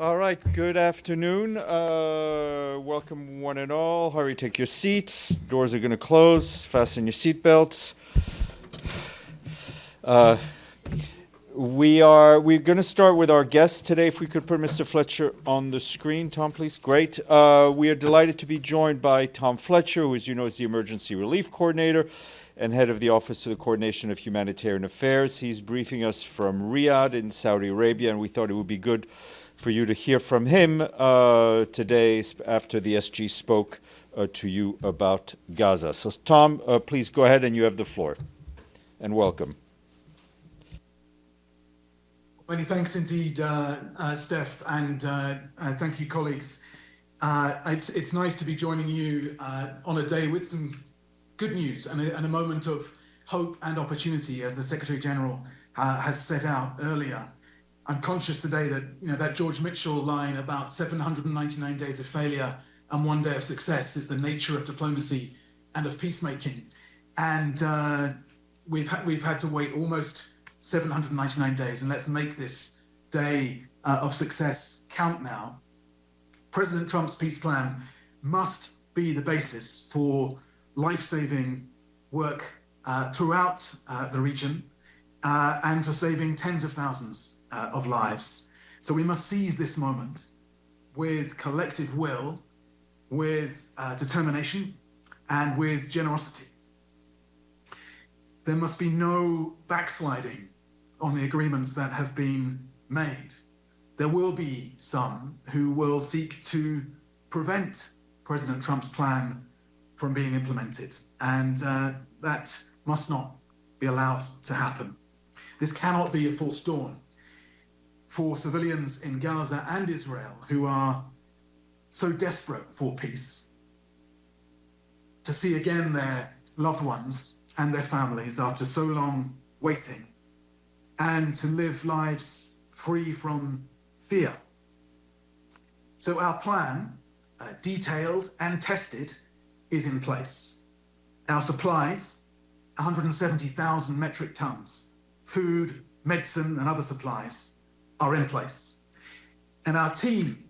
All right, good afternoon. Welcome, one and all. Hurry, take your seats. Doors are going to close. Fasten your seatbelts. We're going to start with our guest today. If we could put Mr. Fletcher on the screen, Tom, please. Great. We are delighted to be joined by Tom Fletcher, who, as you know, is the Emergency Relief Coordinator and head of the Office of the Coordination of Humanitarian Affairs. He's briefing us from Riyadh in Saudi Arabia, and we thought it would be good for you to hear from him today after the SG spoke to you about Gaza. So, Tom, please go ahead, and you have the floor. And welcome. Many thanks indeed, Steph, and thank you, colleagues. It's nice to be joining you on a day with some good news and a moment of hope and opportunity, as the Secretary General has set out earlier. I'm conscious today that that George Mitchell line about 799 days of failure and 1 day of success is the nature of diplomacy and of peacemaking, and we've had to wait almost 799 days, and let's make this day of success count now. President Trump's peace plan must be the basis for life-saving work throughout the region and for saving tens of thousands of lives. So we must seize this moment with collective will, with determination, and with generosity. There must be no backsliding on the agreements that have been made. There will be some who will seek to prevent President Trump's plan from being implemented, and that must not be allowed to happen. This cannot be a false dawn for civilians in Gaza and Israel who are so desperate for peace, to see again their loved ones and their families after so long waiting, and to live lives free from fear. So our plan, detailed and tested, is in place. Our supplies, 170,000 metric tons, food, medicine, and other supplies, are in place. And our team,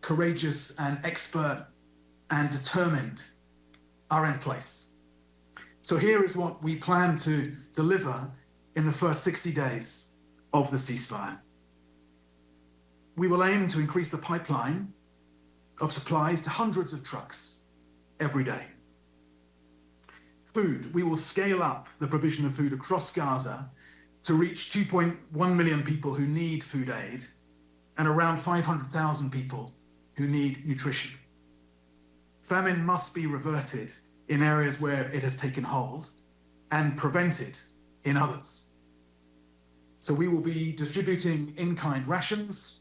courageous and expert and determined, are in place. So here is what we plan to deliver in the first 60 days of the ceasefire. We will aim to increase the pipeline of supplies to hundreds of trucks every day. Food, we will scale up the provision of food across Gaza to reach 2.1 million people who need food aid and around 500,000 people who need nutrition. Famine must be reverted in areas where it has taken hold and prevented in others. So we will be distributing in-kind rations,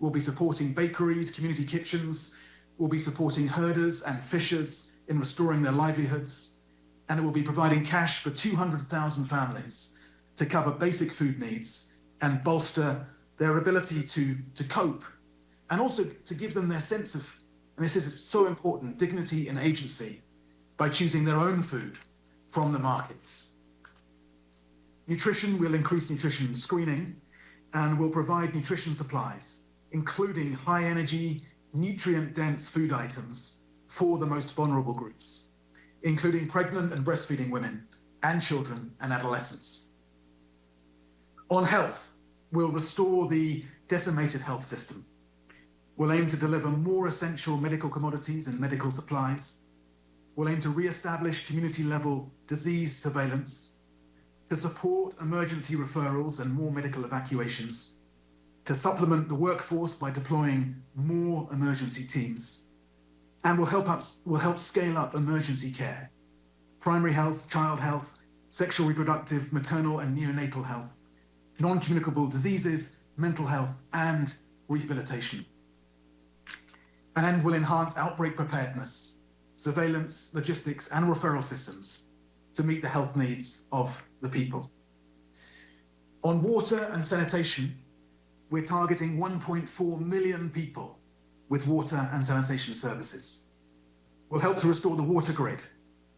we'll be supporting bakeries, community kitchens, we'll be supporting herders and fishers in restoring their livelihoods, and it will be providing cash for 200,000 families to cover basic food needs and bolster their ability to cope, and also to give them their sense of, and this is so important, dignity and agency by choosing their own food from the markets. Nutrition, will increase nutrition screening and will provide nutrition supplies, including high energy, nutrient dense food items for the most vulnerable groups, including pregnant and breastfeeding women and children and adolescents. On health, we'll restore the decimated health system. We'll aim to deliver more essential medical commodities and medical supplies. We'll aim to re-establish community-level disease surveillance, to support emergency referrals and more medical evacuations, to supplement the workforce by deploying more emergency teams, and will help scale up emergency care, primary health, child health, sexual, reproductive, maternal and neonatal health, non-communicable diseases, mental health, and rehabilitation. And will enhance outbreak preparedness, surveillance, logistics, and referral systems to meet the health needs of the people. On water and sanitation, we're targeting 1.4 million people with water and sanitation services. We'll help to restore the water grid,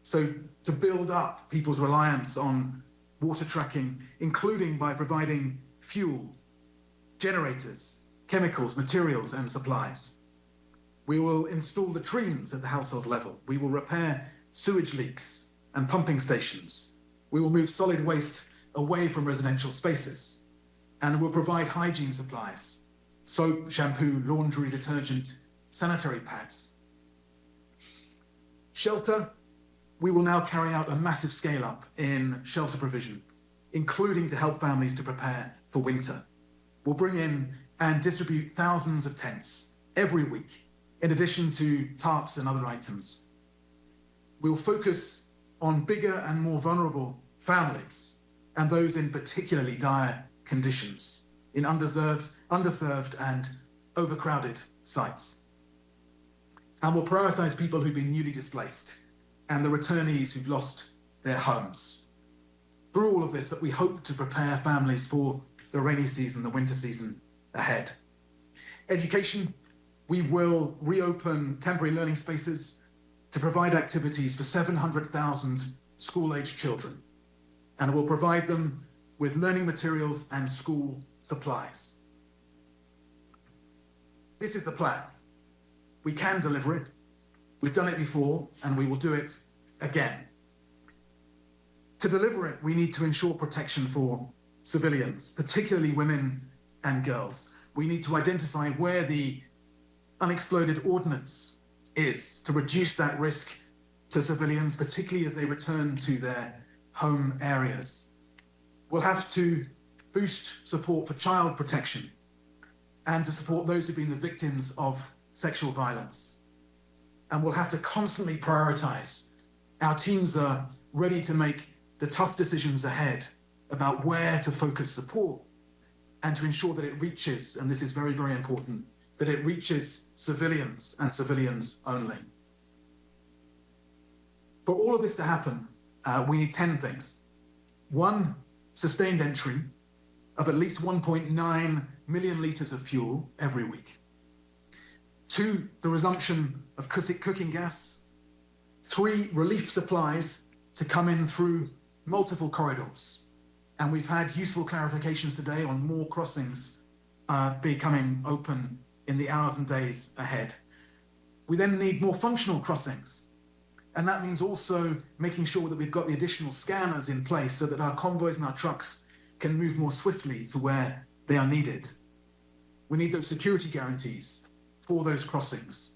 so to build up people's reliance on water tracking, including by providing fuel, generators, chemicals, materials, and supplies. We will install latrines at the household level. We will repair sewage leaks and pumping stations. We will move solid waste away from residential spaces. And we'll provide hygiene supplies, soap, shampoo, laundry, detergent, sanitary pads. Shelter, we will now carry out a massive scale up in shelter provision, including to help families to prepare for winter. We'll bring in and distribute thousands of tents every week, in addition to tarps and other items. We'll focus on bigger and more vulnerable families and those in particularly dire conditions in underserved and overcrowded sites. And we'll prioritize people who've been newly displaced and the returnees who've lost their homes. Through all of this, that we hope to prepare families for the rainy season, the winter season ahead. Education, we will reopen temporary learning spaces to provide activities for 700,000 school-aged children, and we'll provide them with learning materials and school supplies. This is the plan. We can deliver it. We've done it before, and we will do it again. To deliver it, we need to ensure protection for civilians, particularly women and girls. We need to identify where the unexploded ordnance is to reduce that risk to civilians, particularly as they return to their home areas. We'll have to boost support for child protection and to support those who've been the victims of sexual violence. And we'll have to constantly prioritize. Our teams are ready to make the tough decisions ahead about where to focus support and to ensure that it reaches, and this is very, very important, that it reaches civilians and civilians only. For all of this to happen, we need 10 things. 1, sustained entry of at least 1.9 million litres of fuel every week. 2, the resumption of cooking gas. 3, relief supplies to come in through multiple corridors. And we've had useful clarifications today on more crossings becoming open in the hours and days ahead. We then need more functional crossings. And that means also making sure that we've got the additional scanners in place so that our convoys and our trucks can move more swiftly to where they are needed. We need those security guarantees for those crossings.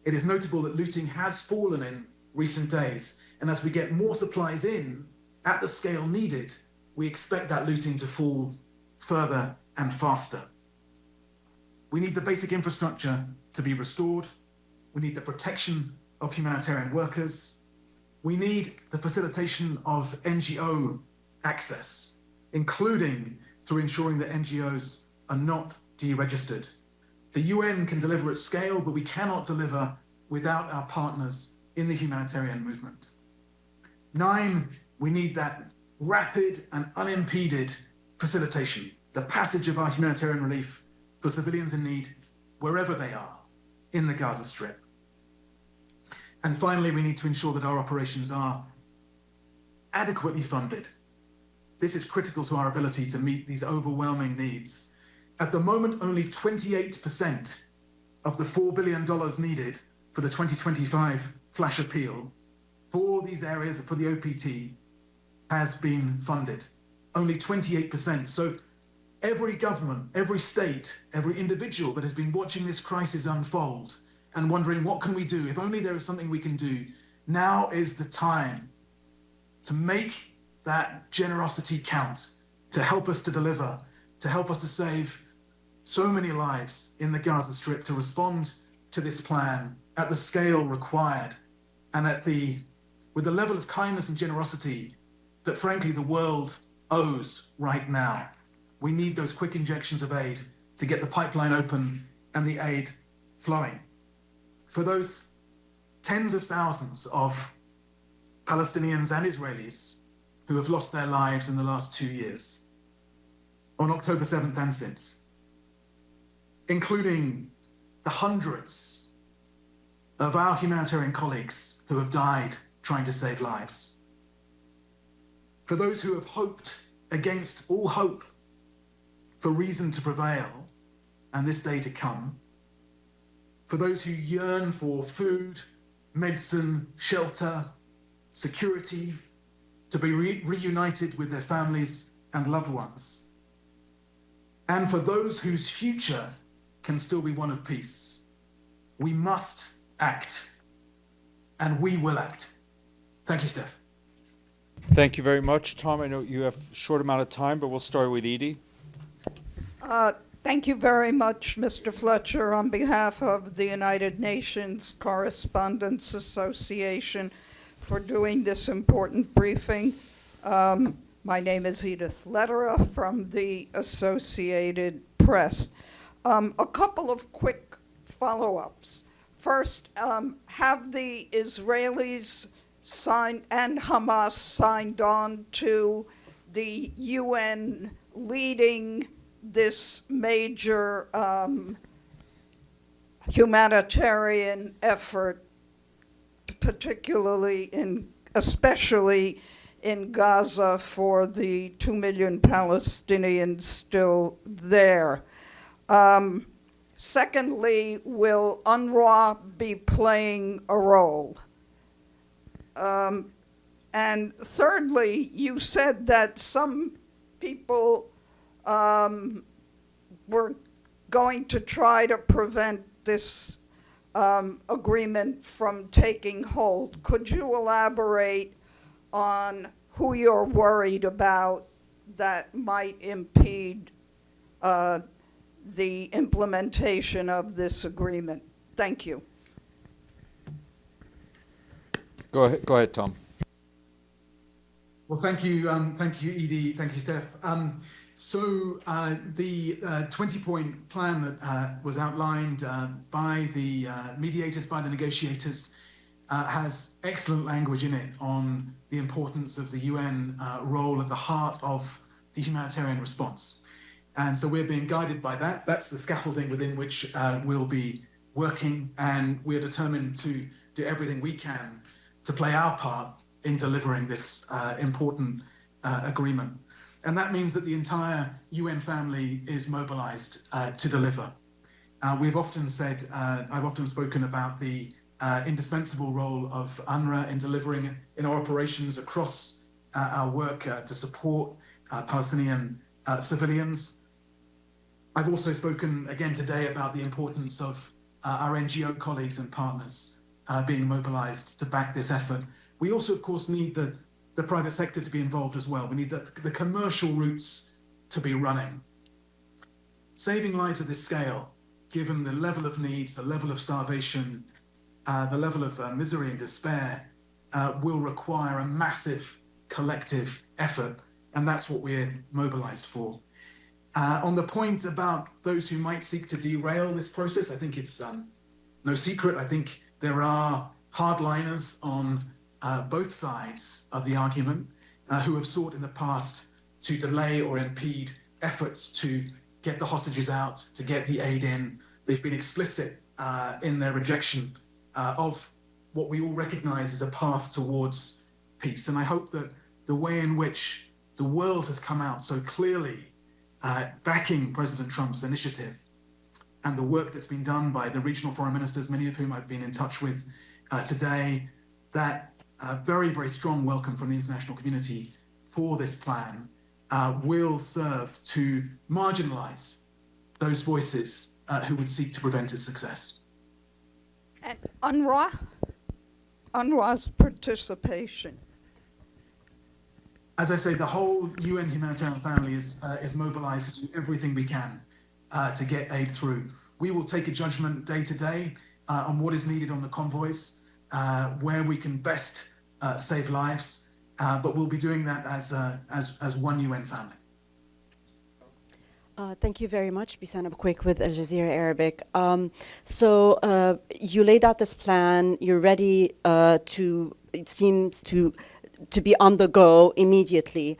It is notable that looting has fallen in recent days, and as we get more supplies in at the scale needed, we expect that looting to fall further and faster. We need the basic infrastructure to be restored. We need the protection of humanitarian workers. We need the facilitation of NGO access, including through ensuring that NGOs are not deregistered. The UN can deliver at scale, but we cannot deliver without our partners in the humanitarian movement. 9, we need that rapid and unimpeded facilitation, the passage of our humanitarian relief for civilians in need wherever they are in the Gaza Strip. And finally, we need to ensure that our operations are adequately funded. This is critical to our ability to meet these overwhelming needs. At the moment, only 28% of the $4 billion needed for the 2025 flash appeal for these areas, for the OPT, has been funded. Only 28%. So every government, every state, every individual that has been watching this crisis unfold and wondering, what can we do? If only there is something we can do. Now is the time to make that generosity count, to help us to deliver, to help us to save so many lives in the Gaza Strip, to respond to this plan at the scale required and with the level of kindness and generosity that frankly the world owes right now. We need those quick injections of aid to get the pipeline open and the aid flowing. For those tens of thousands of Palestinians and Israelis who have lost their lives in the last 2 years, on October 7th and since, including the hundreds of our humanitarian colleagues who have died trying to save lives. For those who have hoped against all hope for reason to prevail and this day to come, for those who yearn for food, medicine, shelter, security, to be reunited with their families and loved ones, and for those whose future can still be one of peace. We must act, and we will act. Thank you, Steph. Thank you very much, Tom. I know you have a short amount of time, but we'll start with Edie. Thank you very much, Mr. Fletcher. On behalf of the United Nations Correspondents Association for doing this important briefing. My name is Edith Lederer from the Associated Press. A couple of quick follow-ups. First, have the Israelis signed and Hamas signed on to the UN leading this major humanitarian effort, especially in Gaza for the 2 million Palestinians still there? Secondly, will UNRWA be playing a role? And thirdly, you said that some people were going to try to prevent this agreement from taking hold. Could you elaborate on who you're worried about that might impede the implementation of this agreement? Thank you. Go ahead, Tom. Well, thank you, Edie. Thank you, Steph. So the 20-point plan that was outlined by the mediators, by the negotiators, has excellent language in it on the importance of the UN role at the heart of the humanitarian response. And so we're being guided by that. That's the scaffolding within which we'll be working, and we're determined to do everything we can to play our part in delivering this important agreement. And that means that the entire UN family is mobilized to deliver. We've often said, I've often spoken about the indispensable role of UNRWA in delivering in our operations across our work to support Palestinian civilians. I've also spoken again today about the importance of our NGO colleagues and partners being mobilized to back this effort. We also, of course, need the private sector to be involved as well. We need the commercial routes to be running. Saving lives at this scale, given the level of needs, the level of starvation, the level of misery and despair, will require a massive collective effort, and that's what we're mobilized for. On the point about those who might seek to derail this process, I think it's no secret. I think there are hardliners on both sides of the argument who have sought in the past to delay or impede efforts to get the hostages out, to get the aid in. They've been explicit in their rejection of what we all recognize as a path towards peace. And I hope that the way in which the world has come out so clearly backing President Trump's initiative and the work that's been done by the regional foreign ministers, many of whom I've been in touch with today, that very, very strong welcome from the international community for this plan will serve to marginalize those voices who would seek to prevent its success. And UNRWA's participation. As I say, the whole UN humanitarian family is mobilized to do everything we can to get aid through. We will take a judgment day to day on what is needed on the convoys, where we can best save lives, but we'll be doing that as one UN family. Thank you very much. Bisan Aboukwek with Al Jazeera Arabic. So you laid out this plan. You're ready it seems to be on the go immediately.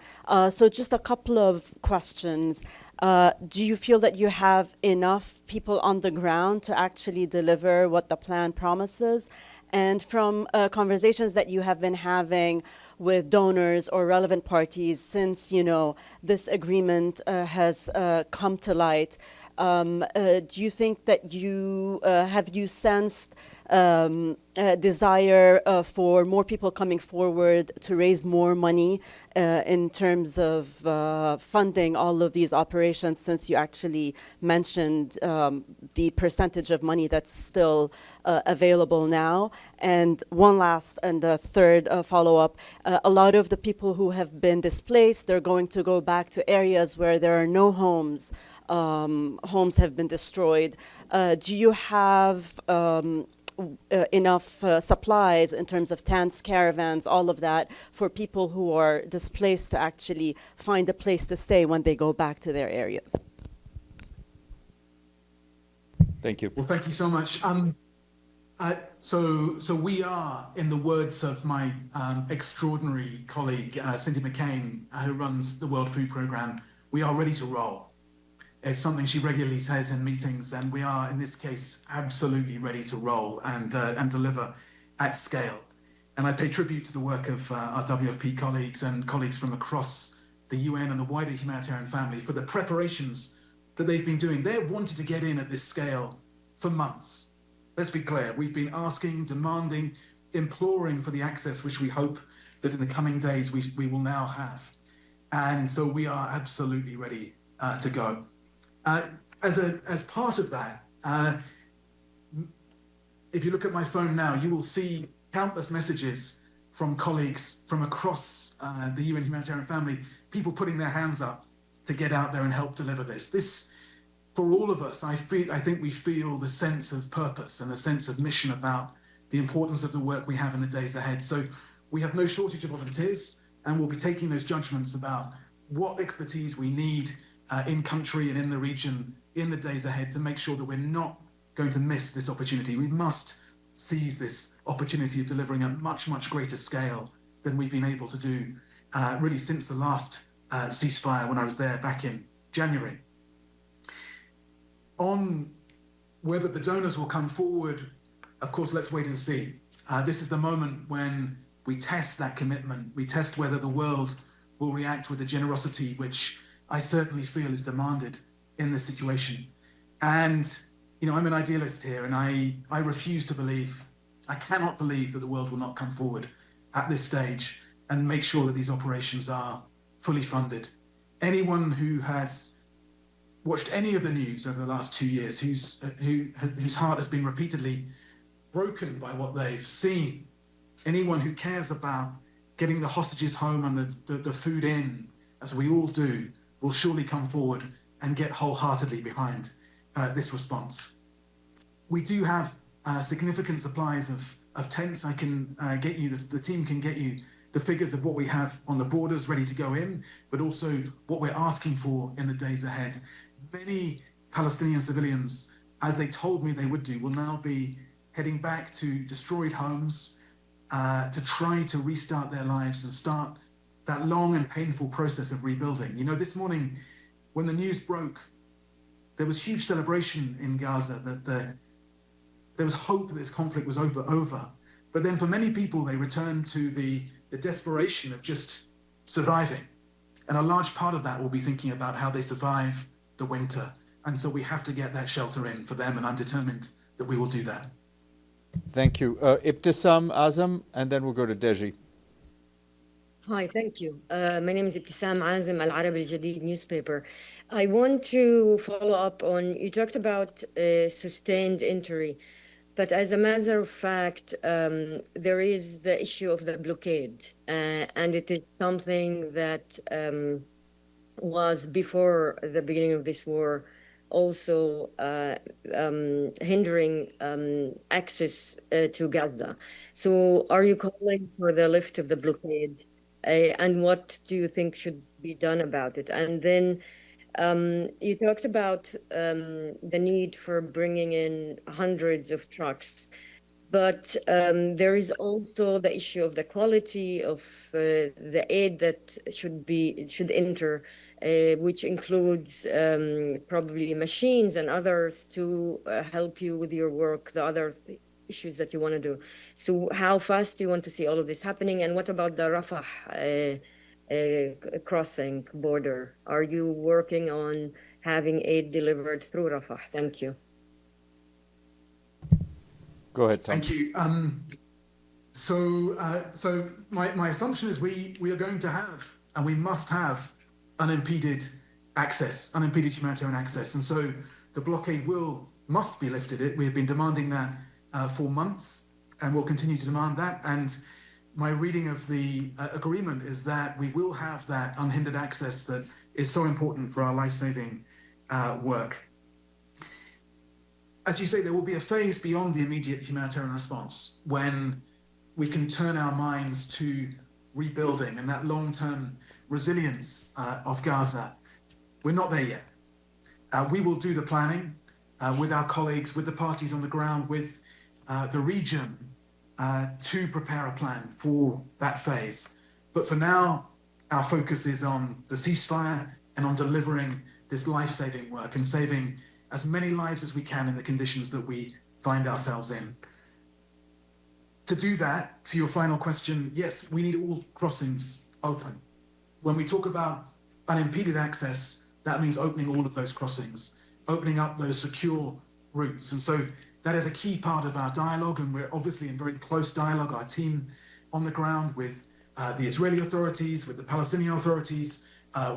So just a couple of questions. Do you feel that you have enough people on the ground to actually deliver what the plan promises? And from conversations that you have been having with donors or relevant parties since, this agreement has come to light, Do you think that have you sensed a desire for more people coming forward to raise more money in terms of funding all of these operations, since you actually mentioned the percentage of money that's still available now? And one last and a third follow-up, a lot of the people who have been displaced, they're going to go back to areas where there are no homes. Homes have been destroyed. Do you have enough supplies in terms of tents, caravans, all of that, for people who are displaced to actually find a place to stay when they go back to their areas? Thank you. Well, thank you so much. So we are, in the words of my extraordinary colleague, Cindy McCain, who runs the World Food Programme, we are ready to roll. It's something she regularly says in meetings, and we are, in this case, absolutely ready to roll and deliver at scale. And I pay tribute to the work of our WFP colleagues and colleagues from across the UN and the wider humanitarian family for the preparations that they've been doing. They've wanted to get in at this scale for months. Let's be clear, we've been asking, demanding, imploring for the access which we hope that in the coming days we will now have. And so we are absolutely ready to go. As part of that, if you look at my phone now, you will see countless messages from colleagues from across the UN humanitarian family, people putting their hands up to get out there and help deliver this. This, for all of us, I think we feel the sense of purpose and the sense of mission about the importance of the work we have in the days ahead. So we have no shortage of volunteers, and we'll be taking those judgments about what expertise we need in country and in the region in the days ahead to make sure that we're not going to miss this opportunity. We must seize this opportunity of delivering at much, much greater scale than we've been able to do really since the last ceasefire when I was there back in January. On whether the donors will come forward, of course, let's wait and see. This is the moment when we test that commitment. We test whether the world will react with the generosity which I certainly feel is demanded in this situation. And, you know, I'm an idealist here, and I refuse to believe, I cannot believe that the world will not come forward at this stage and make sure that these operations are fully funded. Anyone who has watched any of the news over the last 2 years, whose heart has been repeatedly broken by what they've seen, anyone who cares about getting the hostages home and the food in, as we all do, will surely come forward and get wholeheartedly behind this response. We do have significant supplies of tents. I can get you, the team can get you the figures of what we have on the borders ready to go in, but also what we're asking for in the days ahead. Many Palestinian civilians, as they told me they would do, will now be heading back to destroyed homes to try to restart their lives and start that long and painful process of rebuilding. You know, this morning, when the news broke, there was huge celebration in Gaza that there was hope that this conflict was over. But then for many people, they returned to the desperation of just surviving. And a large part of that will be thinking about how they survive the winter. And so we have to get that shelter in for them, and I'm determined that we will do that. Thank you. Ibtisam Azam, and then we'll go to Deji. Hi, thank you. My name is Ibtisam Azam, Al Arabi Al Jadid newspaper. I want to follow up on, you talked about sustained entry, but as a matter of fact, there is the issue of the blockade, and it is something that was before the beginning of this war also hindering access to Gaza. So are you calling for the lift of the blockade? And what do you think should be done about it? And then you talked about the need for bringing in hundreds of trucks, but there is also the issue of the quality of the aid that should enter, which includes probably machines and others to help you with your work, the other issues that you want to do. So how fast do you want to see all of this happening? And what about the Rafah crossing border? Are you working on having aid delivered through Rafah? Thank you. Go ahead, Tom. Thank you. So my assumption is we are going to have, and we must have, unimpeded access, unimpeded humanitarian access. And so the blockade must be lifted. We have been demanding that for months, and will continue to demand that. And my reading of the agreement is that we will have that unhindered access that is so important for our life-saving work. As you say, there will be a phase beyond the immediate humanitarian response when we can turn our minds to rebuilding and that long-term resilience of Gaza. We're not there yet. We will do the planning with our colleagues, with the parties on the ground, with the region to prepare a plan for that phase. But for now, our focus is on the ceasefire and on delivering this life-saving work and saving as many lives as we can in the conditions that we find ourselves in. To do that, to your final question, yes, we need all crossings open. When we talk about unimpeded access, that means opening all of those crossings, opening up those secure routes. And so that is a key part of our dialogue, and we're obviously in very close dialogue, our team on the ground with the Israeli authorities, with the Palestinian authorities,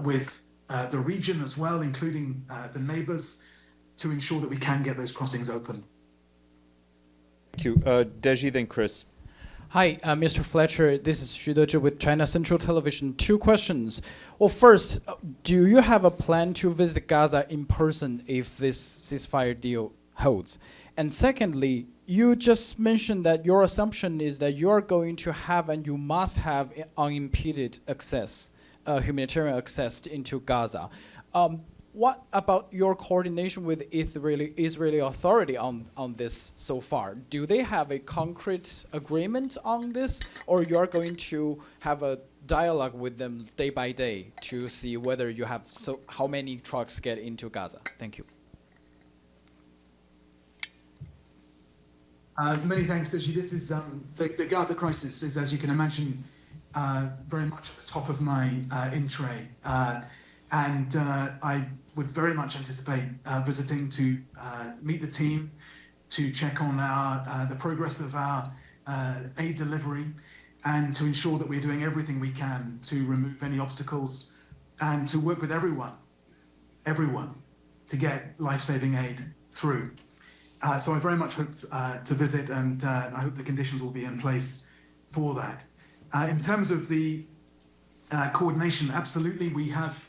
with the region as well, including the neighbors, to ensure that we can get those crossings open. Thank you. Deji, then Chris. Hi, Mr. Fletcher. This is Xu Deji with China Central Television. 2 questions. Well, first, do you have a plan to visit Gaza in person if this ceasefire deal holds? And secondly, you just mentioned that your assumption is that you're going to have and you must have unimpeded access, humanitarian access into Gaza. What about your coordination with Israeli authority on this so far? Do they have a concrete agreement on this, or you're going to have a dialogue with them day by day to see whether you have how many trucks get into Gaza? Thank you. Many thanks, Deji. This is the Gaza crisis is, as you can imagine, very much at the top of my in tray. And I would very much anticipate visiting to meet the team, to check on the progress of our aid delivery, and to ensure that we're doing everything we can to remove any obstacles and to work with everyone to get life-saving aid through. So I very much hope to visit, and I hope the conditions will be in place for that. In terms of the coordination, absolutely, we have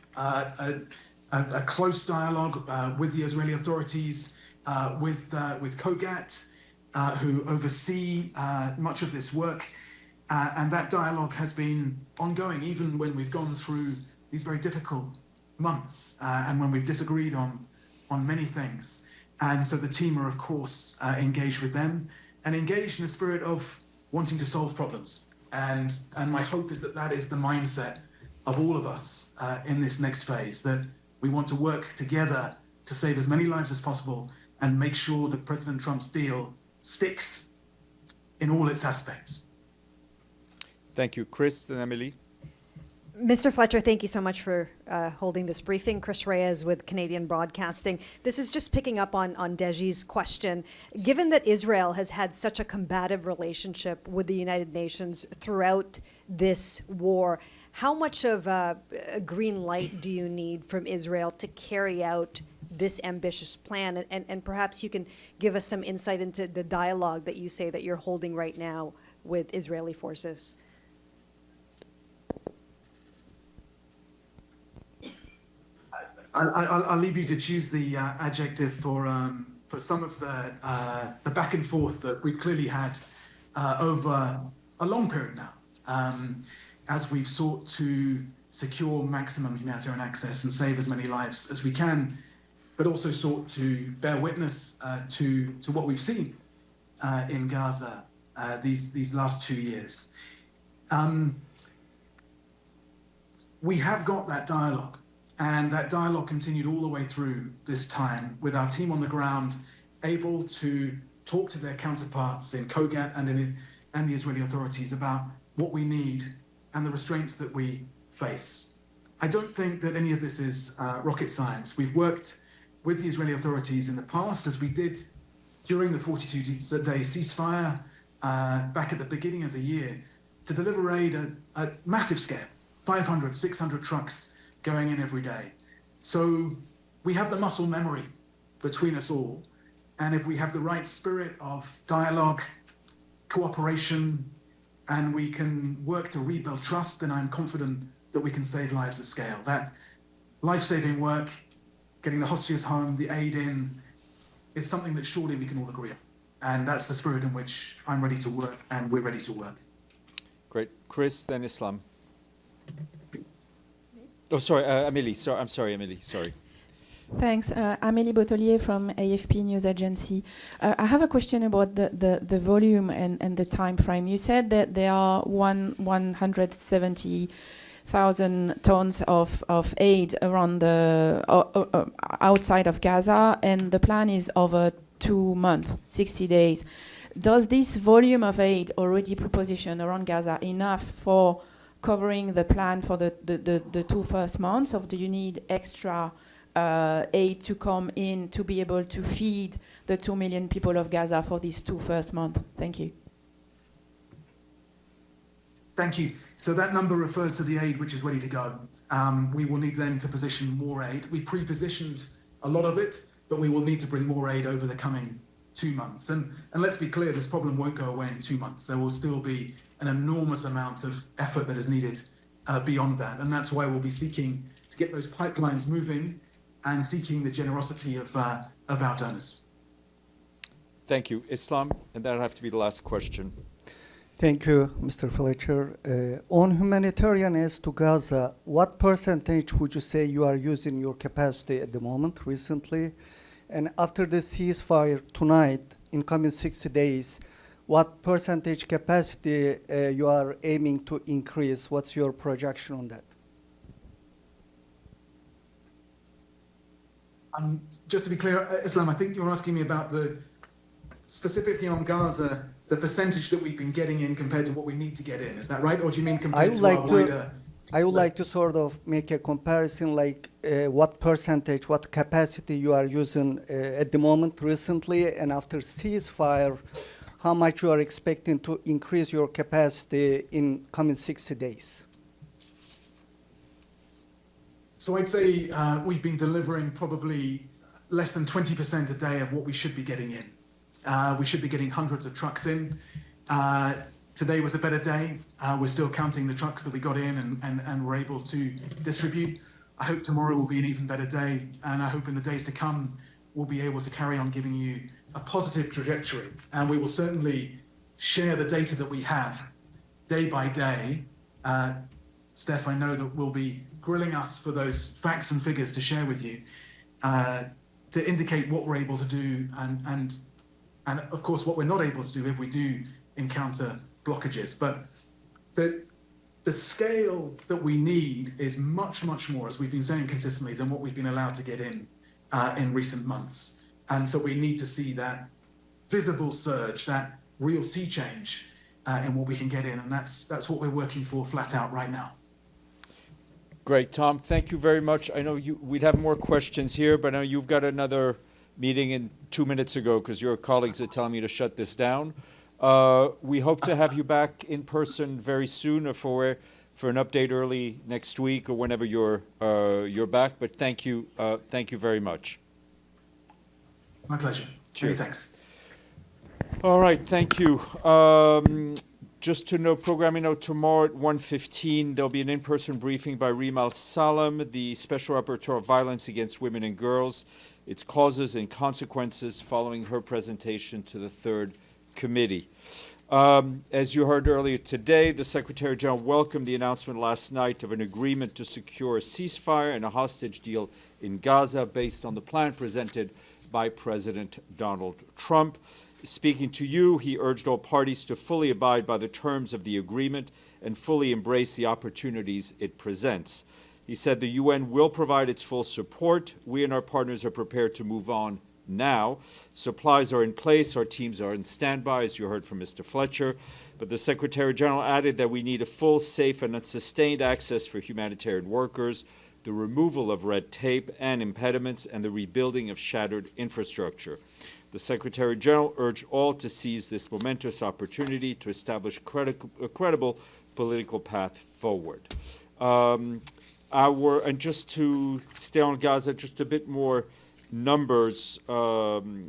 a close dialogue with the Israeli authorities, with COGAT, who oversee much of this work, and that dialogue has been ongoing even when we've gone through these very difficult months and when we've disagreed on many things. And so the team are, of course, engaged with them and engaged in a spirit of wanting to solve problems. And my hope is that that is the mindset of all of us in this next phase, that we want to work together to save as many lives as possible and make sure that President Trump's deal sticks in all its aspects. Thank you. Chris, then Emily. Mr. Fletcher, thank you so much for holding this briefing. Chris Reyes with Canadian Broadcasting. This is just picking up on Deji's question. Given that Israel has had such a combative relationship with the United Nations throughout this war, how much of a green light do you need from Israel to carry out this ambitious plan? And perhaps you can give us some insight into the dialogue that you say that you're holding right now with Israeli forces. I'll leave you to choose the adjective for some of the back and forth that we've clearly had over a long period now, as we've sought to secure maximum humanitarian access and save as many lives as we can, but also sought to bear witness to what we've seen in Gaza these last 2 years. We have got that dialogue. And that dialogue continued all the way through this time, with our team on the ground able to talk to their counterparts in COGAT and the Israeli authorities about what we need and the restraints that we face. I don't think that any of this is rocket science. We've worked with the Israeli authorities in the past, as we did during the 42-day ceasefire back at the beginning of the year, to deliver aid at massive scale, 500, 600 trucks going in every day. So we have the muscle memory between us all. And if we have the right spirit of dialogue, cooperation, and we can work to rebuild trust, then I'm confident that we can save lives at scale. That life-saving work, getting the hostages home, the aid in, is something that surely we can all agree on. And that's the spirit in which I'm ready to work and we're ready to work. Great. Chris, then Islam. Oh, sorry, Amélie. I'm sorry, Amélie. Sorry. Thanks. Amélie Bottelier from AFP News Agency. I have a question about the volume and the time frame. You said that there are 170,000 tons of aid around the outside of Gaza, and the plan is over 2 months, 60 days. Does this volume of aid already propositioned around Gaza enough for covering the plan for the 2 first months, or do you need extra aid to come in to be able to feed the 2 million people of Gaza for these 2 first months? Thank you. Thank you. So that number refers to the aid which is ready to go. We will need then to position more aid. We've pre-positioned a lot of it, but we will need to bring more aid over the coming 2 months. And let's be clear, this problem won't go away in 2 months. There will still be an enormous amount of effort that is needed beyond that. And that's why we'll be seeking to get those pipelines moving and seeking the generosity of our donors. Thank you. Islam, and that'll have to be the last question. Thank you, Mr. Fletcher. On humanitarian aid to Gaza, what percentage would you say you are using your capacity at the moment, recently? And after the ceasefire tonight, in coming 60 days, what percentage capacity you are aiming to increase? What's your projection on that? Just to be clear, Islam, I think you're asking me about specifically on Gaza, the percentage that we've been getting in compared to what we need to get in. Is that right? Or do you mean compared to our wider... I would like to sort of make a comparison, like what percentage, what capacity you are using at the moment recently, and after ceasefire, how much you are expecting to increase your capacity in coming 60 days? So I'd say we've been delivering probably less than 20% a day of what we should be getting in. We should be getting hundreds of trucks in. Today was a better day. We're still counting the trucks that we got in and were able to distribute. I hope tomorrow will be an even better day, and I hope in the days to come we'll be able to carry on giving you a positive trajectory. And we will certainly share the data that we have day by day. Steph, I know that will be grilling us for those facts and figures to share with you, to indicate what we're able to do and of course what we're not able to do if we do encounter blockages. But the scale that we need is much, much more, as we've been saying consistently, than what we've been allowed to get in recent months. And so we need to see that visible surge, that real sea change in what we can get in. And that's what we're working for flat out right now. Great, Tom. Thank you very much. I know we'd have more questions here, but I know you've got another meeting in 2 minutes ago because your colleagues are telling me to shut this down. We hope to have you back in person very soon, or for an update early next week or whenever you're back. But thank you very much. My pleasure. Cheers. Many thanks. All right, thank you. Just to know, programming note, tomorrow at 1:15, there'll be an in-person briefing by Rima Al-Salam, the Special Rapporteur of Violence Against Women and Girls, its causes and consequences, following her presentation to the Third Committee. As you heard earlier today, the Secretary General welcomed the announcement last night of an agreement to secure a ceasefire and a hostage deal in Gaza based on the plan presented by President Donald Trump. Speaking to you, he urged all parties to fully abide by the terms of the agreement and fully embrace the opportunities it presents. He said the UN will provide its full support. We and our partners are prepared to move on now. Supplies are in place. Our teams are in standby, as you heard from Mr. Fletcher. But the Secretary General added that we need a full, safe, and sustained access for humanitarian workers, the removal of red tape and impediments, and the rebuilding of shattered infrastructure. The Secretary General urged all to seize this momentous opportunity to establish a credible political path forward. And just to stay on Gaza, just a bit more numbers from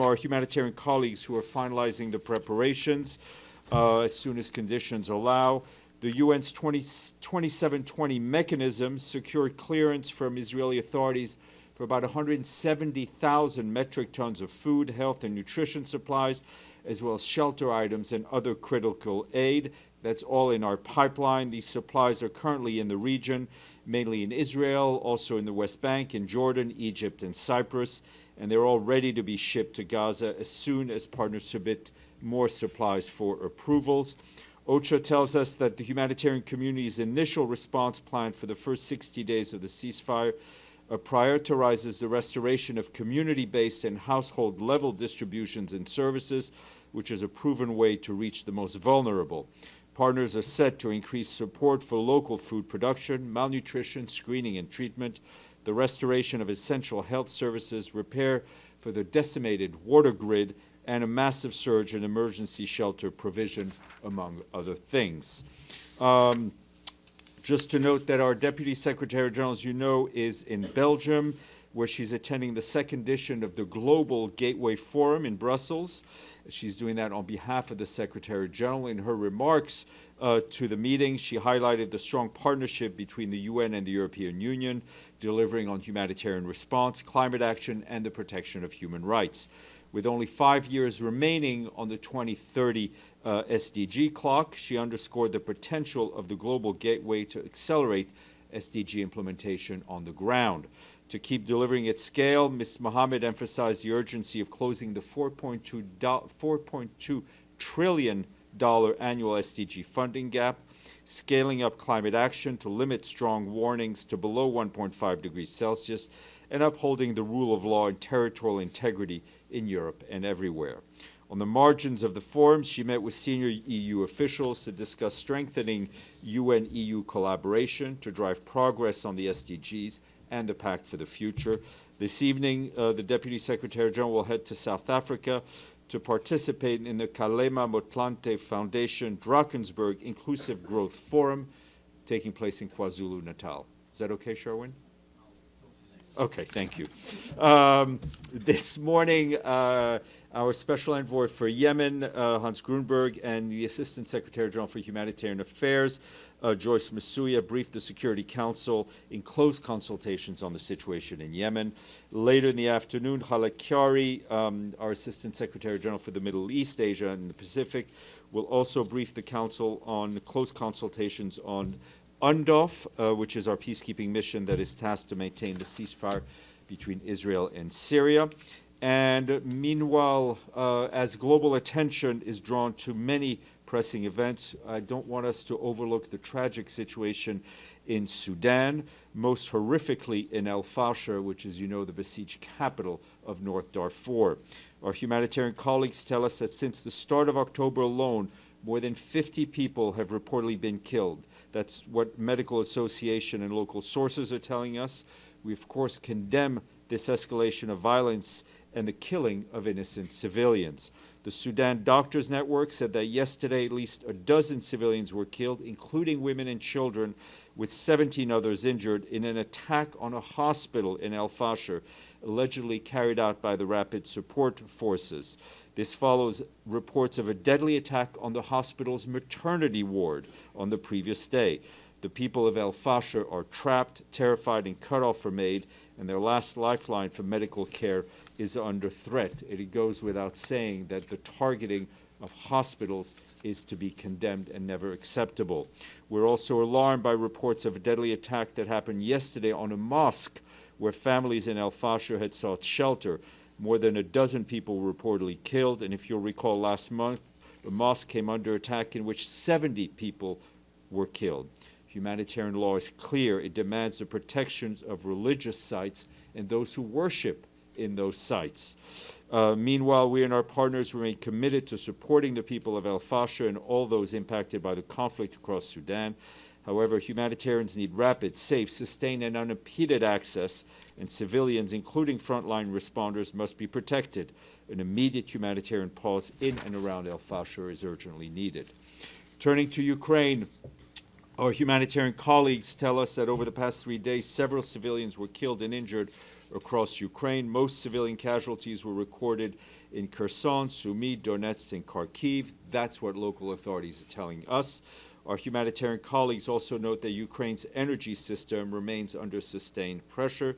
our humanitarian colleagues who are finalizing the preparations as soon as conditions allow. The UN's 2720 mechanism secured clearance from Israeli authorities for about 170,000 metric tons of food, health, and nutrition supplies, as well as shelter items and other critical aid. That's all in our pipeline. These supplies are currently in the region, mainly in Israel, also in the West Bank, in Jordan, Egypt, and Cyprus, and they're all ready to be shipped to Gaza as soon as partners submit more supplies for approvals. OCHA tells us that the humanitarian community's initial response plan for the first 60 days of the ceasefire prioritizes the restoration of community-based and household-level distributions and services, which is a proven way to reach the most vulnerable. Partners are set to increase support for local food production, malnutrition, screening and treatment, the restoration of essential health services, repair for the decimated water grid, and a massive surge in emergency shelter provision, among other things. Just to note that our Deputy Secretary General, as you know, is in Belgium, where she's attending the second edition of the Global Gateway Forum in Brussels. She's doing that on behalf of the Secretary General. In her remarks to the meeting, she highlighted the strong partnership between the UN and the European Union, delivering on humanitarian response, climate action, and the protection of human rights. With only 5 years remaining on the 2030 SDG clock, she underscored the potential of the Global Gateway to accelerate SDG implementation on the ground. To keep delivering at scale, Ms. Mohammed emphasized the urgency of closing the $4.2 trillion annual SDG funding gap, scaling up climate action to limit strong warnings to below 1.5 degrees Celsius, and upholding the rule of law and territorial integrity in Europe and everywhere. On the margins of the forum, she met with senior EU officials to discuss strengthening UN-EU collaboration to drive progress on the SDGs and the Pact for the Future. This evening, the Deputy Secretary General will head to South Africa to participate in the Kgalema Motlanthe Foundation Drakensberg Inclusive Growth Forum taking place in KwaZulu-Natal. Is that okay, Sherwin? Okay, thank you. This morning, our Special Envoy for Yemen, Hans Grunberg, and the Assistant Secretary General for Humanitarian Affairs, Joyce Masuya, briefed the Security Council in close consultations on the situation in Yemen. Later in the afternoon, Khaled Kyari, our Assistant Secretary General for the Middle East, Asia, and the Pacific, will also brief the Council on close consultations on UNDOF, which is our peacekeeping mission that is tasked to maintain the ceasefire between Israel and Syria. And meanwhile, as global attention is drawn to many pressing events, I don't want us to overlook the tragic situation in Sudan, most horrifically in El Fasher, which is, you know, the besieged capital of North Darfur. Our humanitarian colleagues tell us that since the start of October alone, more than 50 people have reportedly been killed. That's what medical association and local sources are telling us. We, of course, condemn this escalation of violence and the killing of innocent civilians. The Sudan Doctors Network said that yesterday at least a dozen civilians were killed, including women and children, with 17 others injured in an attack on a hospital in El Fasher, allegedly carried out by the Rapid Support Forces. This follows reports of a deadly attack on the hospital's maternity ward on the previous day. The people of El Fasher are trapped, terrified, and cut off from aid, and their last lifeline for medical care is under threat. It goes without saying that the targeting of hospitals is to be condemned and never acceptable. We're also alarmed by reports of a deadly attack that happened yesterday on a mosque where families in El Fasher had sought shelter. More than a dozen people were reportedly killed, and if you'll recall last month, the mosque came under attack in which 70 people were killed. Humanitarian law is clear. It demands the protection of religious sites and those who worship in those sites. Meanwhile, we and our partners remain committed to supporting the people of El Fasher and all those impacted by the conflict across Sudan. However, humanitarians need rapid, safe, sustained, and unimpeded access, and civilians, including frontline responders, must be protected. An immediate humanitarian pause in and around El Fasher is urgently needed. Turning to Ukraine, our humanitarian colleagues tell us that over the past 3 days, several civilians were killed and injured across Ukraine. Most civilian casualties were recorded in Kherson, Sumy, Donetsk, and Kharkiv. That's what local authorities are telling us. Our humanitarian colleagues also note that Ukraine's energy system remains under sustained pressure.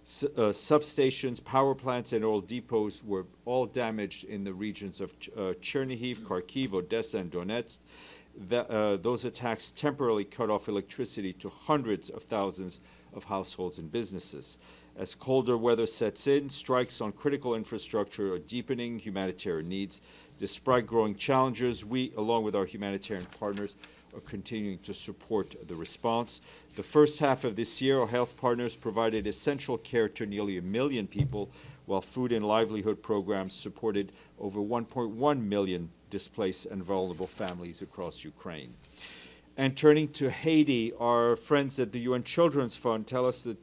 Substations, power plants, and oil depots were all damaged in the regions of Chernihiv, Kharkiv, Odessa, and Donetsk. Those attacks temporarily cut off electricity to hundreds of thousands of households and businesses. As colder weather sets in, strikes on critical infrastructure are deepening humanitarian needs. Despite growing challenges, we, along with our humanitarian partners, are continuing to support the response. The first half of this year, our health partners provided essential care to nearly 1 million people, while food and livelihood programs supported over 1.1 million displaced and vulnerable families across Ukraine. And turning to Haiti, our friends at the UN Children's Fund tell us that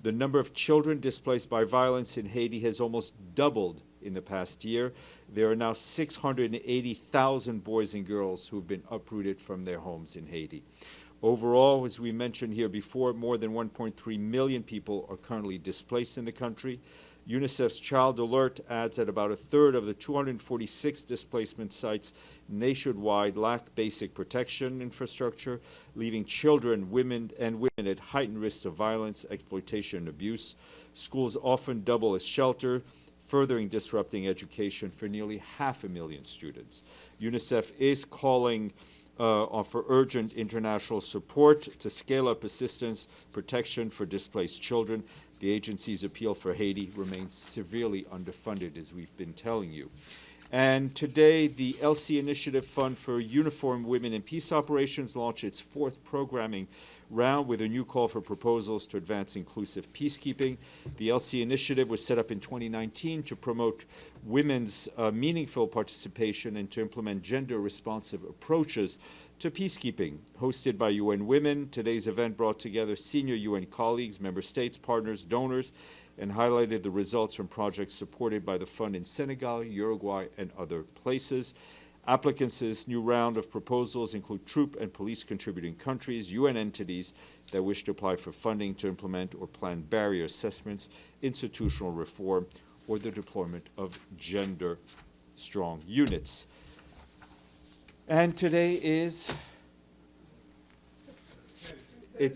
the number of children displaced by violence in Haiti has almost doubled in the past year. There are now 680,000 boys and girls who have been uprooted from their homes in Haiti. Overall, as we mentioned here before, more than 1.3 million people are currently displaced in the country. UNICEF's Child Alert adds that about a third of the 246 displacement sites nationwide lack basic protection infrastructure, leaving children, women at heightened risks of violence, exploitation, and abuse. Schools often double as shelter, furthering disrupting education for nearly 500,000 students. UNICEF is calling for urgent international support to scale up assistance protection for displaced children. The agency's appeal for Haiti remains severely underfunded, as we've been telling you. And today, the LC Initiative Fund for Uniformed Women in Peace Operations launched its 4th programming round with a new call for proposals to advance inclusive peacekeeping. The LC Initiative was set up in 2019 to promote women's meaningful participation and to implement gender-responsive approaches to peacekeeping. Hosted by UN Women, today's event brought together senior UN colleagues, member states, partners, donors, and highlighted the results from projects supported by the fund in Senegal, Uruguay, and other places. Applicants to this new round of proposals include troop and police contributing countries, UN entities that wish to apply for funding to implement or plan barrier assessments, institutional reform, or the deployment of gender-strong units. And today is,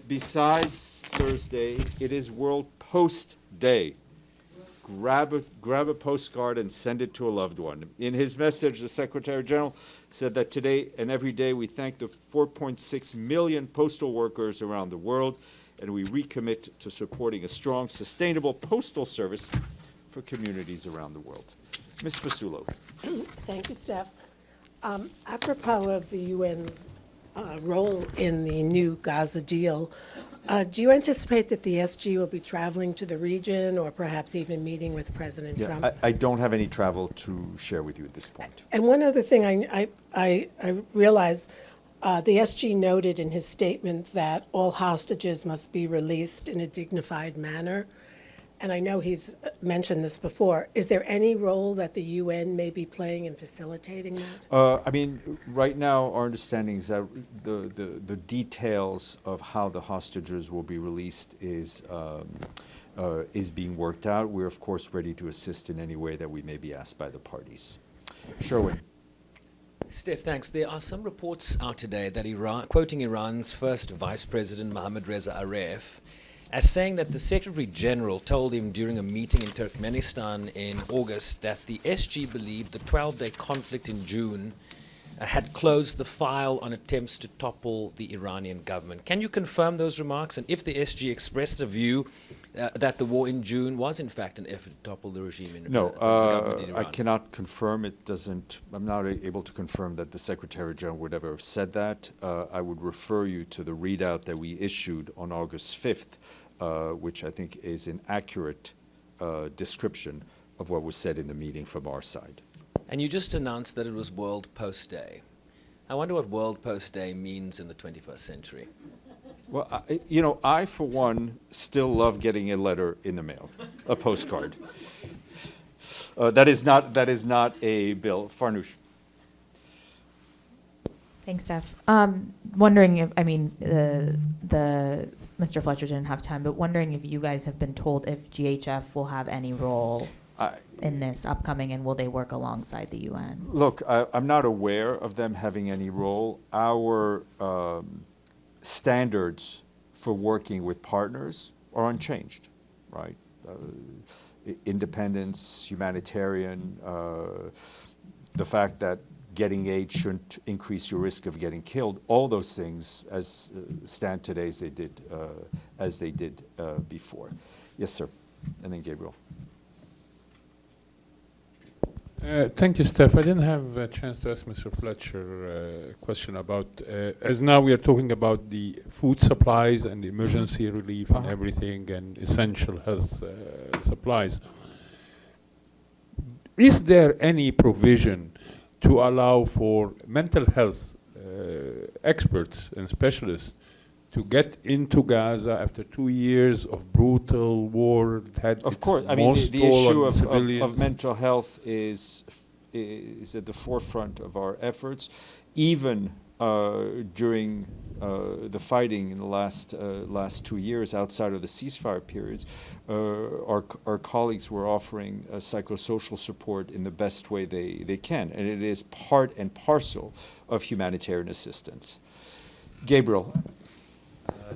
besides Thursday, it is World Post Day. Grab a postcard and send it to a loved one. In his message, the Secretary General said that today and every day we thank the 4.6 million postal workers around the world, and we recommit to supporting a strong, sustainable postal service for communities around the world. Ms. Fasulo. Thank you, Steph. Apropos of the UN's role in the new Gaza deal, do you anticipate that the SG will be traveling to the region or perhaps even meeting with President Trump? I don't have any travel to share with you at this point. And one other thing I realize, the SG noted in his statement that all hostages must be released in a dignified manner. And I know he's mentioned this before. Is there any role that the UN may be playing in facilitating that? I mean, right now, our understanding is that the details of how the hostages will be released is being worked out. We're, of course, ready to assist in any way that we may be asked by the parties. Sherwin. Steph, thanks. There are some reports out today that Iran, quoting Iran's first Vice President Mohammad Reza Aref, as saying that the Secretary General told him during a meeting in Turkmenistan in August that the SG believed the 12-day conflict in June had closed the file on attempts to topple the Iranian government. Can you confirm those remarks? And if the SG expressed a view that the war in June was in fact an effort to topple the regime in No, the government in Iran? I cannot confirm. I'm not able to confirm that the Secretary General would ever have said that. I would refer you to the readout that we issued on August 5th, which I think is an accurate description of what was said in the meeting from our side. And you just announced that it was World Post Day. I wonder what World Post Day means in the 21st century. Well, I, for one, still love getting a letter in the mail, a postcard. That is not a bill. Farnoosh. Thanks, Steph. Wondering if, the Mr. Fletcher didn't have time, but wondering if you guys have been told if GHF will have any role in this upcoming, and will they work alongside the UN? Look, I'm not aware of them having any role. Our standards for working with partners are unchanged, right? Independence, humanitarian, the fact that getting aid shouldn't increase your risk of getting killed, all those things as stand today as they did before. Yes, sir. And then Gabriel. Thank you, Steph. I didn't have a chance to ask Mr. Fletcher a question about, as now we are talking about the food supplies and emergency relief and everything and essential health supplies. Is there any provision to allow for mental health experts and specialists to get into Gaza after 2 years of brutal war? Of course, I mean, the issue of mental health is at the forefront of our efforts. Even during the fighting in the last 2 years, outside of the ceasefire periods, our colleagues were offering psychosocial support in the best way they can, and it is part and parcel of humanitarian assistance. Gabriel.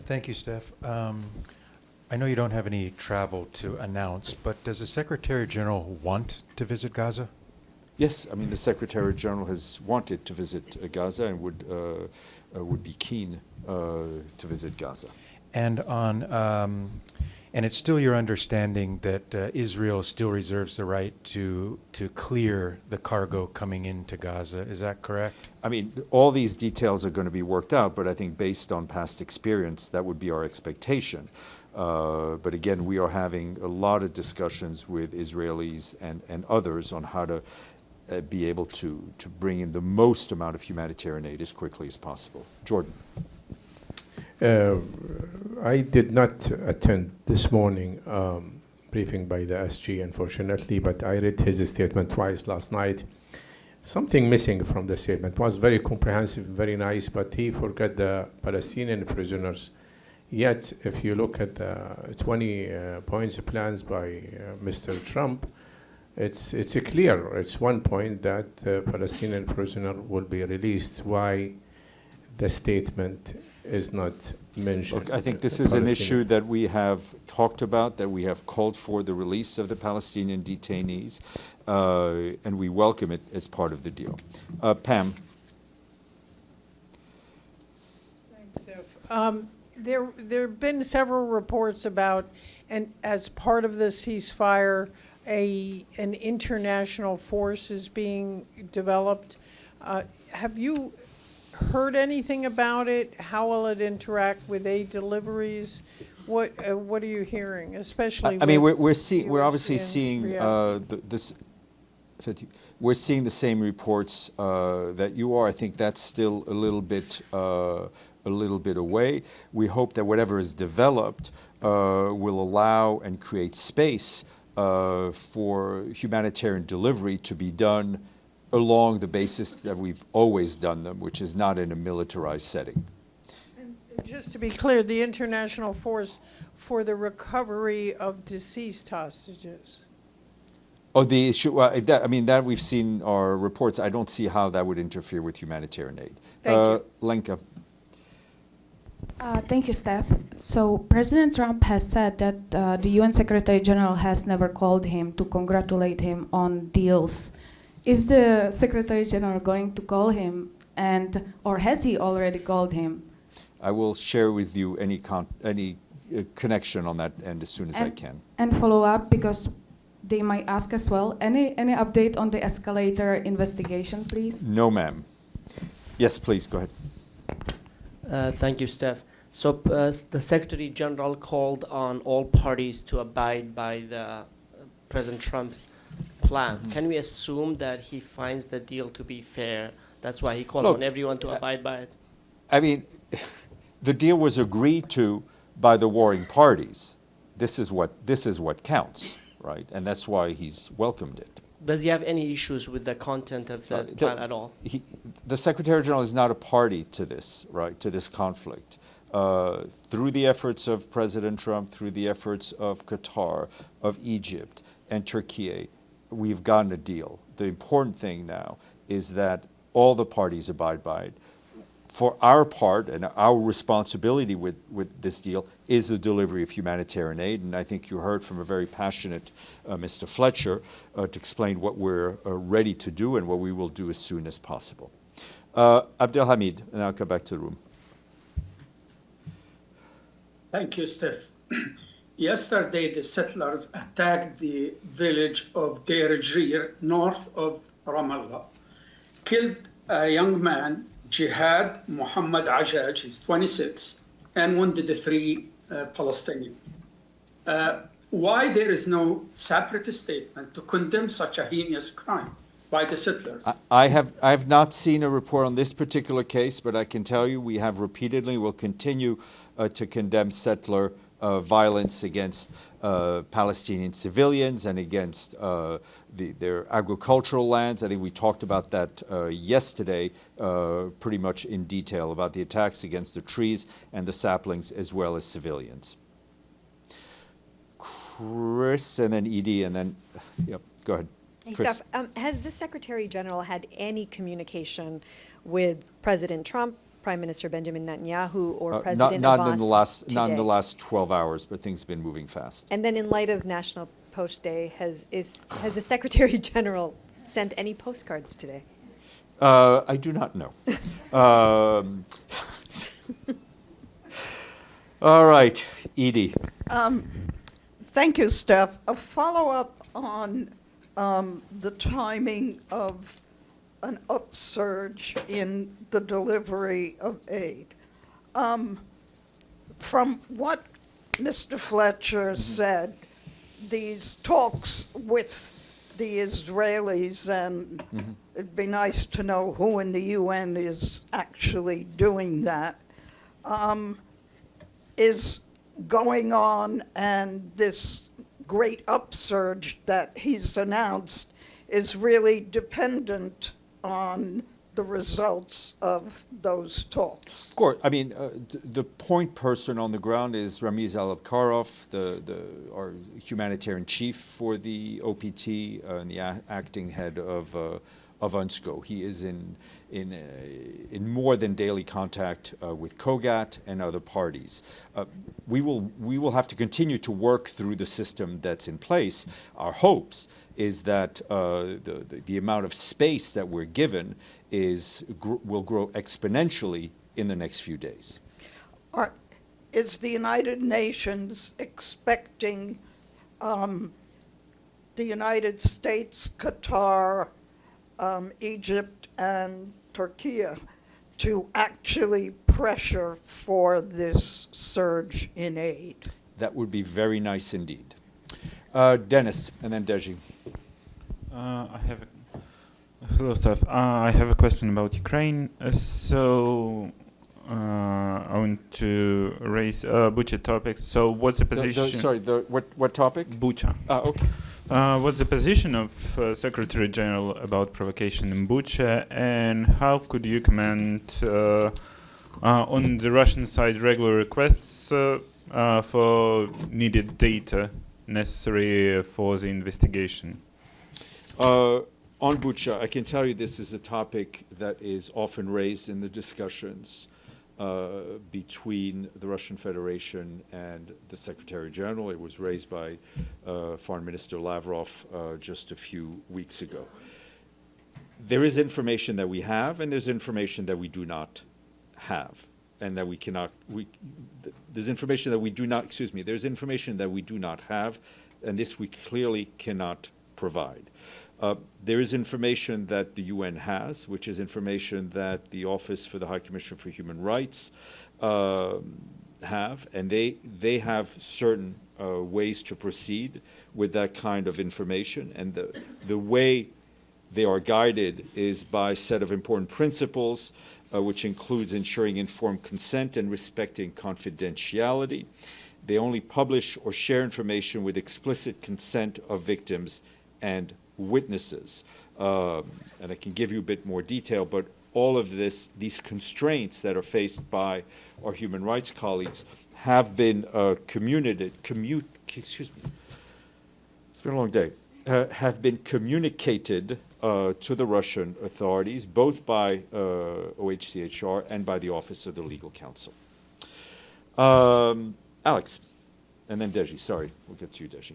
Thank you, Steph. I know you don't have any travel to announce, but does the Secretary General want to visit Gaza? Yes, I mean, the Secretary General has wanted to visit Gaza and would be keen to visit Gaza. And and it's still your understanding that Israel still reserves the right to clear the cargo coming into Gaza. Is that correct? I mean, all these details are going to be worked out, but I think based on past experience, that would be our expectation. But again, we are having a lot of discussions with Israelis and others on how to be able to bring in the most amount of humanitarian aid as quickly as possible. Jordan. I did not attend this morning briefing by the SG, unfortunately, but I read his statement twice last night. Something missing from the statement. It was very comprehensive, very nice, but he forgot the Palestinian prisoners. Yet, if you look at the 20 points plans by Mr. Trump, it's clear. It's 1 point that the Palestinian prisoner will be released. Why the statement is not mentioned? Look, I think this is an issue that we have talked about, that we have called for the release of the Palestinian detainees, and we welcome it as part of the deal. Pam. Thanks, Steph. There have been several reports about, and as part of the ceasefire, an international force is being developed. Have you heard anything about it? How will it interact with aid deliveries? What are you hearing, especially? I mean, we're obviously seeing we're seeing the same reports that you are. I think that's still a little bit away. We hope that whatever is developed will allow and create space for humanitarian delivery to be done along the basis that we've always done them, which is not in a militarized setting. And just to be clear, the international force for the recovery of deceased hostages. Oh, the issue, that we've seen our reports. I don't see how that would interfere with humanitarian aid. Thank you. Lenka. Thank you, Steph. So President Trump has said that the UN Secretary General has never called him to congratulate him on deals. Is the Secretary General going to call him, or has he already called him? I will share with you any connection on that end as soon as I can. And follow up, because they might ask as well. Any update on the escalator investigation, please? No, ma'am. Yes, please, go ahead. Thank you, Steph. So the Secretary General called on all parties to abide by the President Trump's plan. Can we assume that he finds the deal to be fair? That's why he called on everyone to abide by it. I mean, the deal was agreed to by the warring parties. This is what counts, right? And that's why he's welcomed it. Does he have any issues with the content of the plan at all? The Secretary General is not a party to this, right? To this conflict. Through the efforts of President Trump, through the efforts of Qatar, of Egypt, and Turkey, we've gotten a deal. The important thing now is that all the parties abide by it. For our part, and our responsibility with this deal is the delivery of humanitarian aid, and I think you heard from a very passionate Mr. Fletcher to explain what we're ready to do and what we will do as soon as possible. Abdelhamid, and I'll come back to the room. Thank you, Steph. Yesterday, the settlers attacked the village of Deir Jrir, north of Ramallah, killed a young man, Jihad Muhammad Ajaj, he's 26, and wounded the 3 Palestinians. Why there is no separate statement to condemn such a heinous crime by the settlers? I have not seen a report on this particular case, but I can tell you we have repeatedly, will continue to condemn settler violence against Palestinian civilians and against their agricultural lands. I think we talked about that yesterday pretty much in detail, about the attacks against the trees and the saplings as well as civilians. Chris, and then Edie, and then, yep, go ahead. Hey, Chris. Steph, has the Secretary General had any communication with President Trump, Prime Minister Benjamin Netanyahu, or President not Abbas in the last today? Not in the last 12 hours, but things have been moving fast. And then in light of National Post Day, has the Secretary General sent any postcards today? I do not know. All right, Edie. Thank you, Steph. A follow-up on the timing of an upsurge in the delivery of aid. From what Mr. Fletcher said, these talks with the Israelis, and it'd be nice to know who in the UN is actually doing that, is going on, and this great upsurge that he's announced is really dependent on the results of those talks. Of course. I mean, the point person on the ground is Ramiz Alabkarov, our humanitarian chief for the OPT and the acting head of UNSCO. He is in more than daily contact with COGAT and other parties. We will have to continue to work through the system that's in place. Our hopes is that the amount of space that we're given will grow exponentially in the next few days. Is the United Nations expecting the United States, Qatar, Egypt, and Turkey to actually pressure for this surge in aid? That would be very nice indeed. Dennis, and then Deji. Hello, Steph. I have a question about Ukraine. I want to raise a Bucha topic. So what's the position? What topic? Bucha. Okay. What's the position of Secretary General about provocation in Bucha, and how could you comment on the Russian side regular requests for needed data necessary for the investigation? On Bucha, I can tell you this is a topic that is often raised in the discussions between the Russian Federation and the Secretary General. It was raised by Foreign Minister Lavrov just a few weeks ago. There is information that we have, and there's information that we do not have, and that we cannot. There's information that we do not. Excuse me. There's information that we do not have, and this we clearly cannot provide. There is information that the UN has, which is information that the Office for the High Commissioner for Human Rights have, and they have certain ways to proceed with that kind of information, and the way they are guided is by a set of important principles, which includes ensuring informed consent and respecting confidentiality. They only publish or share information with explicit consent of victims and witnesses. And I can give you a bit more detail, but all of these constraints that are faced by our human rights colleagues have been it's been a long day, have been communicated to the Russian authorities, both by OHCHR and by the Office of the Legal Counsel. Alex, and then Deji. Sorry, we'll get to you, Deji.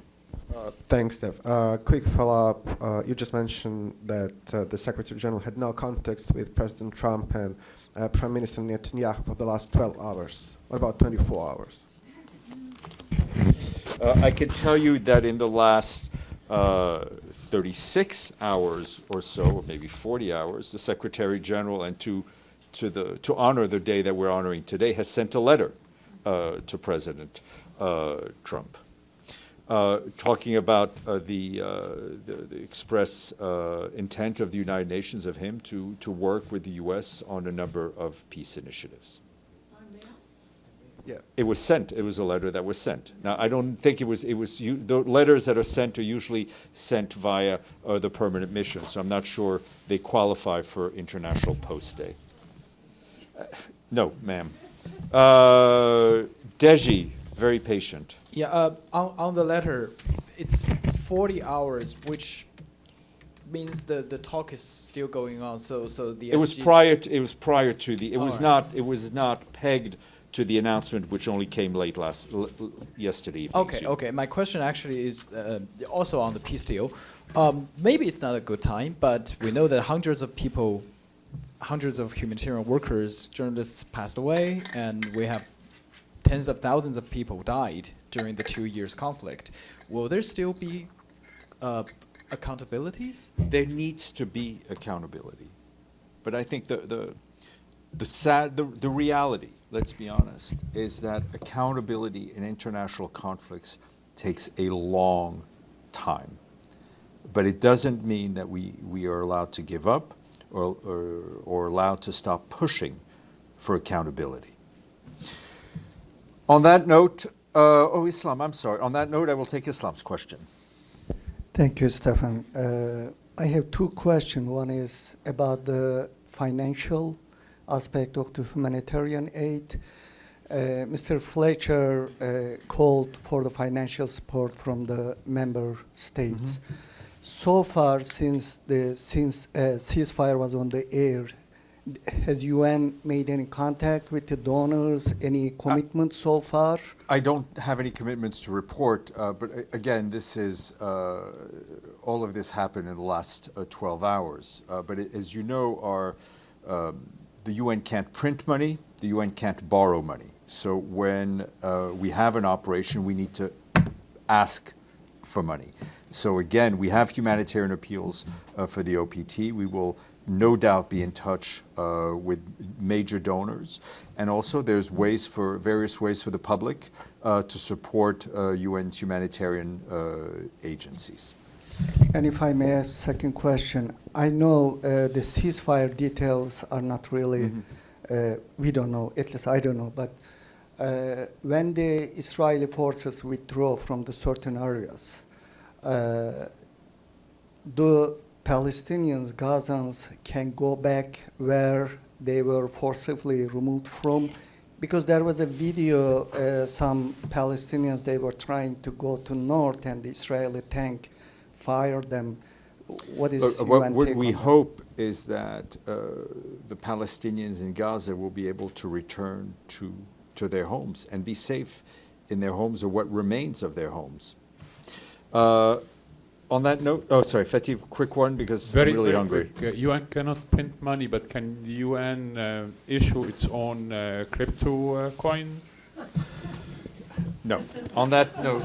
Thanks, Steph. Quick follow-up. You just mentioned that the Secretary General had no contact with President Trump and Prime Minister Netanyahu for the last 12 hours. What about 24 hours? I can tell you that in the last 36 hours or so, or maybe 40 hours, the Secretary General, and to honor the day that we're honoring today, has sent a letter to President Trump, talking about the express intent of the United Nations of him to work with the U.S. on a number of peace initiatives. Yeah, it was sent. It was a letter that was sent. Now, I don't think it was. The letters that are sent are usually sent via the permanent mission, so I'm not sure they qualify for International Post Day. No, ma'am. Deji, very patient. Yeah, on the letter, it's 40 hours, which means the talk is still going on. So the it was prior to the. It was not pegged to the announcement, which only came late yesterday evening. Okay. My question actually is also on the peace deal. Maybe it's not a good time, but we know that hundreds of humanitarian workers, journalists passed away, and we have tens of thousands of people died during the 2 years conflict. Will there still be accountabilities? There needs to be accountability, but I think the reality, let's be honest, is that accountability in international conflicts takes a long time. But it doesn't mean that we are allowed to give up or allowed to stop pushing for accountability. On that note, Islam, I'm sorry. On that note, I will take Islam's question. Thank you, Stefan. I have two questions. One is about the financial aspect of the humanitarian aid. Mr. Fletcher called for the financial support from the member states. Mm-hmm. So far, since ceasefire was on the air, has UN made any contact with the donors, any commitments so far? I don't have any commitments to report, but again, this is, all of this happened in the last 12 hours. But as you know, the UN can't print money, the UN can't borrow money. So when we have an operation, we need to ask for money. So again, we have humanitarian appeals for the OPT. We will no doubt be in touch with major donors. And also there's various ways for the public to support UN's humanitarian agencies. And if I may ask a second question, I know the ceasefire details are not really, we don't know, at least I don't know, but when the Israeli forces withdraw from the certain areas, the Palestinians, Gazans can go back where they were forcibly removed from? Because there was a video, some Palestinians, they were trying to go to north and the Israeli tank fired them. What is what we hope is that the Palestinians in Gaza will be able to return to their homes and be safe in their homes or what remains of their homes. On that note, Fethi, quick one because I'm really hungry. Quick. UN cannot print money, but can the UN issue its own crypto coin? No. On that note.